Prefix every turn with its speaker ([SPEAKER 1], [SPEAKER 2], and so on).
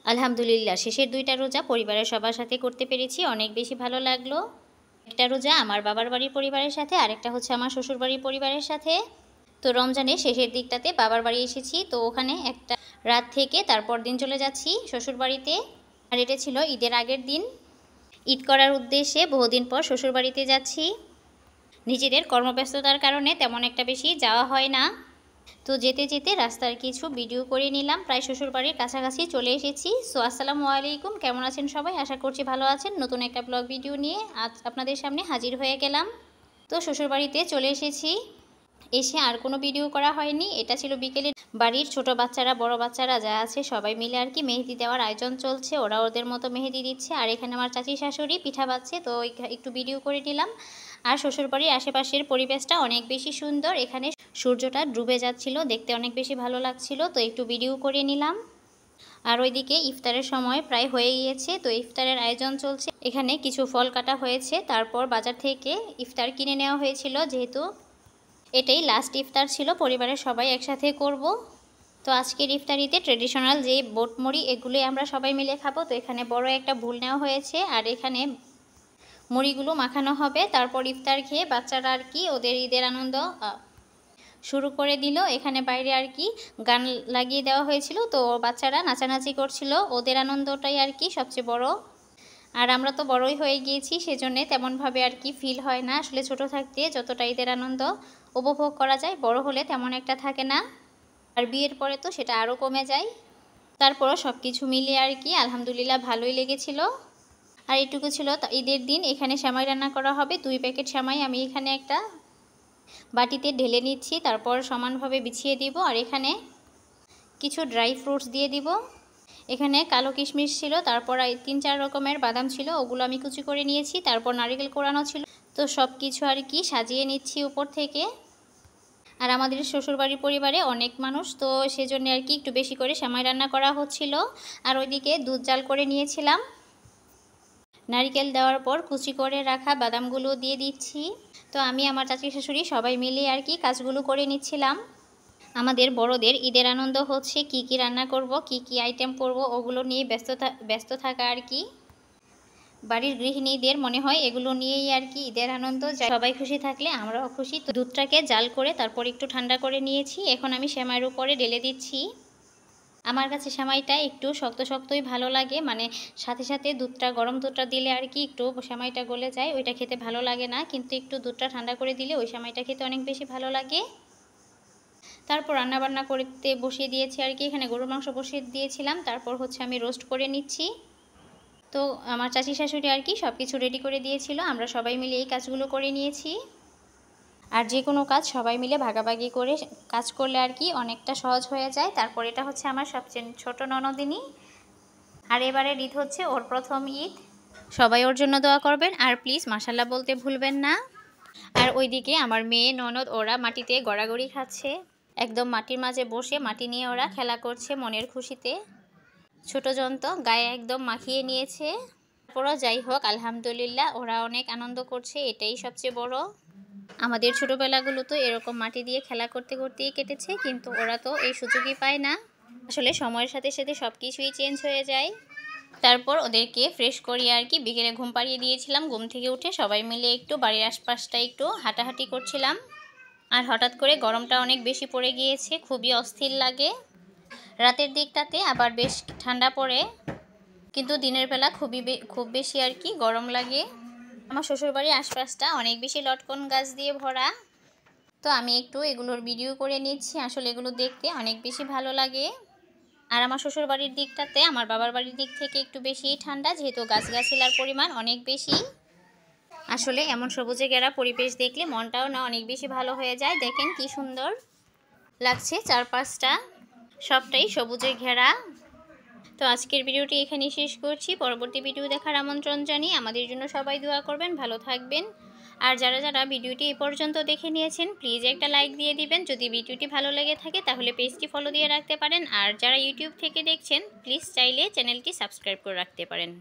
[SPEAKER 1] আলহামদুলিল্লাহ শেষের 2টা রোজা পরিবারের সবার সাথে করতে পেরেছি, অনেক বেশি ভালো লাগলো। একটা রোজা আমার বাবার বাড়ির পরিবারের সাথে, আরেকটা হচ্ছে আমার শ্বশুরবাড়ির পরিবারের সাথে। তো রমজানের শেষের দিকটাতে বাবার বাড়ি এসেছি, তো ওখানে একটা রাত থেকে তারপর দিন চলে যাচ্ছি শ্বশুরবাড়িতে। আর এটা ছিল ঈদের আগের দিন। ঈদ করার উদ্দেশ্যে বহুদিন পর শ্বশুরবাড়িতে যাচ্ছি। নিজেদের কর্মব্যস্ততার কারণে তেমন একটা বেশি যাওয়া হয় না। তো যেতে যেতে রাস্তার কিছু ভিডিও করে নিলাম। প্রায় শ্বশুরবাড়ির কাছাকাছি চলে এসেছি। সো আসসালামু আলাইকুম, কেমন আছেন সবাই? আশা করছি ভালো আছেন। নতুন একটা ব্লগ ভিডিও নিয়ে আজ আপনাদের সামনে হাজির হয়ে গেলাম। তো শ্বশুরবাড়িতে চলে এসেছি, এসে আর কোনো ভিডিও করা হয়নি। এটা ছিল বিকেলে। বাড়ির ছোট বাচ্চারা বড় বাচ্চারা যা আছে সবাই মিলে আর কি মেহেদি দেওয়ার আয়োজন চলছে। ওরা ওদের মতো মেহেদি দিচ্ছে, আর এখানে আমার চাচি শাশুড়ি পিঠা বাচ্ছে, তো একটু ভিডিও করে নিলাম। আর শ্বশুরবাড়ির আশেপাশের পরিবেশটা অনেক বেশি সুন্দর। এখানে সূর্যটা ডুবে যাচ্ছিল, দেখতে অনেক বেশি ভালো লাগছিল, তো একটু ভিডিও করে নিলাম। আর ওইদিকে ইফতারের সময় প্রায় হয়ে গিয়েছে, তো ইফতারের আয়োজন চলছে। এখানে কিছু ফল কাটা হয়েছে, তারপর বাজার থেকে ইফতার কিনে নেওয়া হয়েছিল, যেহেতু এটাই লাস্ট ইফতার ছিল, পরিবারের সবাই একসাথে করব। তো আজকের ইফতারিতে ট্রেডিশনাল যে বোটমুড়ি এগুলোই আমরা সবাই মিলে খাবো। তো এখানে বড় একটা ভুল নেওয়া হয়েছে, আর এখানে মুড়িগুলো মাখানো হবে। তারপর ইফতার খেয়ে বাচ্চারা আর কি ওদের ঈদের আনন্দ শুরু করে দিল। এখানে বাইরে আর কি গান লাগিয়ে দেওয়া হয়েছিল, তো বাচ্চারা নাচানাচি করছিল। ওদের আনন্দটাই আর কি সবচেয়ে বড়। আর আমরা তো বড়ই হয়ে গিয়েছি, সেজন্য তেমনভাবে আর কি ফিল হয় না। আসলে ছোট থাকতে যতটা ঈদের আনন্দ উপভোগ করা যায়, বড় হলে তেমন একটা থাকে না। আর বিয়ের পরে তো সেটা আরও কমে যায়। তারপরও সব কিছু মিলিয়ে আর কি আলহামদুলিল্লাহ ভালোই লেগেছিল। আর এটুকু ছিল ঈদের দিন। এখানে সেমাই রান্না করা হবে, 2 প্যাকেট সেমাই আমি এখানে একটা বাটিতে ঢেলে নিচ্ছি, তারপর সমানভাবে বিছিয়ে দিব। আর এখানে কিছু ড্রাই ফ্রুটস দিয়ে দিব। এখানে কালো কিশমিশ ছিল, তারপর 3-4 রকমের বাদাম ছিল, ওগুলো আমি কুচি করে নিয়েছি। তারপর নারকেল কোরানো ছিল। তো সব কিছু আর কি সাজিয়ে নিচ্ছি উপর থেকে। আর আমাদের শ্বশুরবাড়ির পরিবারে অনেক মানুষ, তো সেজন্য আর কি একটু বেশি করে সেমাই রান্না করা হচ্ছিল। আর ওইদিকে দুধ জাল করে নিয়েছিলাম। নারকেল দেওয়ার পর কুচি করে রাখা বাদামগুলো দিয়ে দিচ্ছি। তো আমি আমার চাচি শাশুড়ি সবাই মিলে আর কি কাজগুলো করে নিচ্ছিলাম। আমাদের বড়দের ঈদের আনন্দ হচ্ছে কি কি রান্না করব, কি কি আইটেম করব, ওগুলো নিয়ে ব্যস্ত থাকা আর কি। বাড়ির গৃহিণীদের মনে হয় এগুলো নিয়েই আর কি ঈদের আনন্দ। সবাই খুশি থাকলে আমরাও খুশি। তো দুধটাকে জাল করে তারপর একটু ঠান্ডা করে নিয়েছি। এখন আমি সেমাইয়ের উপরে ঢেলে দিচ্ছি। আমার কাছে সেমাইটা একটু শক্ত শক্তই ভালো লাগে, মানে সাথে সাথে দুধটা গরম দুধটা দিলে আর কি একটু সেমাইটা গলে যায়, ওইটা খেতে ভালো লাগে না। কিন্তু একটু দুধটা ঠান্ডা করে দিলে ওই সেমাইটা খেতে অনেক বেশি ভালো লাগে। তারপর রান্নাবান্না করতে বসিয়ে দিয়েছি আর কি। এখানে গরুর মাংস বসিয়ে দিয়েছিলাম, তারপর হচ্ছে আমি রোস্ট করে নিচ্ছি। তো আমার চাচি শাশুড়ি আর কি সব কিছু রেডি করে দিয়েছিল, আমরা সবাই মিলে এই কাজগুলো করে নিয়েছি। আর যে কোনো কাজ সবাই মিলে ভাগাভাগি করে কাজ করলে আর কি অনেকটা সহজ হয়ে যায়। তারপর এটা হচ্ছে আমার সবচেয়ে ছোট ননদিনী, আর এবারের ঈদ হচ্ছে ওর প্রথম ঈদ। সবাই ওর জন্য দোয়া করবেন, আর প্লিজ মাশাল্লাহ বলতে ভুলবেন না। আর ওইদিকে আমার মেয়ে ননদ ওরা মাটিতে গড়াগড়ি খাচ্ছে, একদম মাটির মাঝে বসে মাটি নিয়ে ওরা খেলা করছে মনের খুশিতে। ছোট যন্ত্র গায়ে একদম মাখিয়ে নিয়েছে। তারপরও যাই হোক আলহামদুলিল্লাহ ওরা অনেক আনন্দ করছে, এটাই সবচেয়ে বড়। আমাদের ছোটোবেলাগুলো তো এরকম মাটি দিয়ে খেলা করতে করতেই কেটেছে, কিন্তু ওরা তো এই সুযোগই পায় না। আসলে সময়ের সাথে সাথে সব কিছুই চেঞ্জ হয়ে যায়। তারপর ওদেরকে ফ্রেশ করিয়ে আর কি বিকেলে ঘুম পাড়িয়ে দিয়েছিলাম। ঘুম থেকে উঠে সবাই মিলে একটু বাড়ির আশপাশটা একটু হাঁটাহাঁটি করছিলাম। আর হঠাৎ করে গরমটা অনেক বেশি পড়ে গিয়েছে, খুবই অস্থির লাগে। রাতের দিকটাতে আবার বেশ ঠান্ডা পড়ে, কিন্তু দিনের বেলা খুব বেশি আর কি গরম লাগে। আমার শ্বশুরবাড়ির আশপাশটা অনেক বেশি লটকন গাছ দিয়ে ভরা, তো আমি একটু এগুলোর ভিডিও করে নিচ্ছি। আসলে এগুলো দেখতে অনেক বেশি ভালো লাগে। আর আমার শ্বশুরবাড়ির দিকটাতে আমার বাবার বাড়ির দিক থেকে একটু বেশি ঠান্ডা, যেহেতু গাছগাছালার পরিমাণ অনেক বেশি। আসলে এমন সবুজে ঘেরা পরিবেশ দেখলে মনটাও না অনেক বেশি ভালো হয়ে যায়। দেখেন কি সুন্দর লাগছে, চারপাশটা সবটাই সবুজে ঘেরা। তো আজকের ভিডিওটি এখানেই শেষ করছি। পরবর্তী ভিডিও দেখার আমন্ত্রণ জানিয়ে আমাদের জন্য সবাই দোয়া করবেন, ভালো থাকবেন। আর যারা যারা ভিডিওটি এ পর্যন্ত দেখে নিয়েছেন প্লিজ একটা লাইক দিয়ে দিবেন। যদি ভিডিওটি ভালো লেগে থাকে তাহলে পেজটি ফলো দিয়ে রাখতে পারেন। আর যারা ইউটিউব থেকে দেখছেন প্লিজ চাইলে চ্যানেলটি সাবস্ক্রাইব করে রাখতে পারেন।